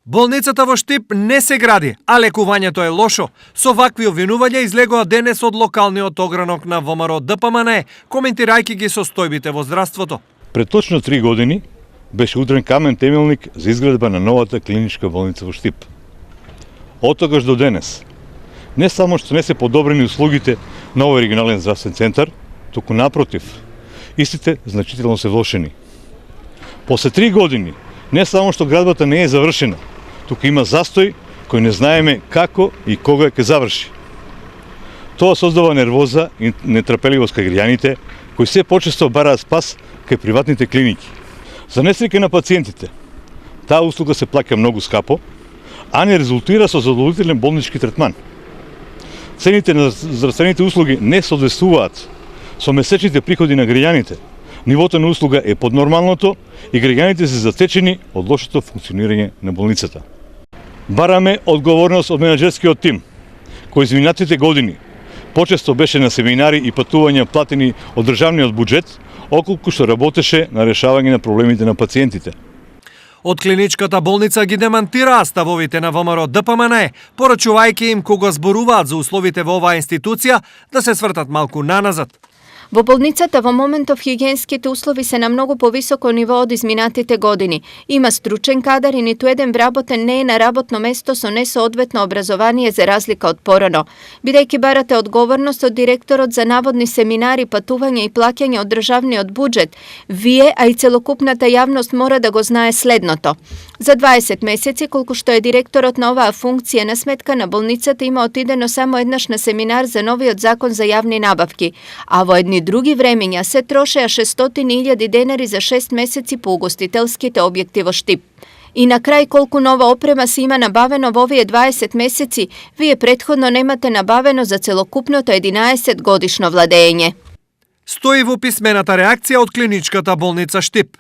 Болницата во Штип не се гради, а лекувањето е лошо. Со вакви обвинувања излегоа денес од локалниот огранок на ВМРО ДПМН, коментирајќи ги состојбите во здравството. Пред точно 3 години беше удрен камен темелник за изградба на новата клиничка болница во Штип. Од тогаш до денес, не само што не се подобрени услугите на овој регионален здравствен центар, туку напротив, истите значително се влошени. После 3 години, не само што градбата не е завршена, туку има застој кој не знаеме како и кога ќе заврши. Тоа создава нервоза и нетрпеливост кај граѓаните, кои се почесто бараат спас кај приватните клиники. За несреќа на пациентите, таа услуга се плаќа многу скапо, а не резултира со задоволителен болнички третман. Цените на здравствените услуги не соодветствуваат со месечните приходи на граѓаните. Нивото на услуга е поднормалното и граѓаните се затечени од лошото функционирање на болницата. Бараме одговорност од менаџерскиот тим, кој изминатите години почесто беше на семинари и патувања платени од државниот буџет, околку што работеше на решавање на проблемите на пациентите. Од клиничката болница ги демантираа ставовите на ВМРО ДПМН, порачувајќи им кога зборуваат за условите во оваа институција да се свртат малку наназад. Во болницата во моментов хигиенските услови се на многу повисоко ниво од изминатите години. Има стручен кадар и ниту еден вработен не е на работно место со несоодветно образование за разлика од порано. Бидејќи барате одговорност од директорот за наводни семинари, патување и плаќање од државниот буџет, вие, а и целокупната јавност мора да го знае следното. За 20 месеци, колку што е директорот на оваа функција, на сметка на болницата има отидено само еднаш на семинар за новиот закон за јавни набавки, а во едни други времења се трошеа 600.000 денари за 6 месеци по угостителските објекти во Штип. И на крај колку нова опрема се има набавено во овие 20 месеци, вие претходно немате набавено за целокупното 11 годишно владење. Стои во писмената реакција од клиничката болница Штип.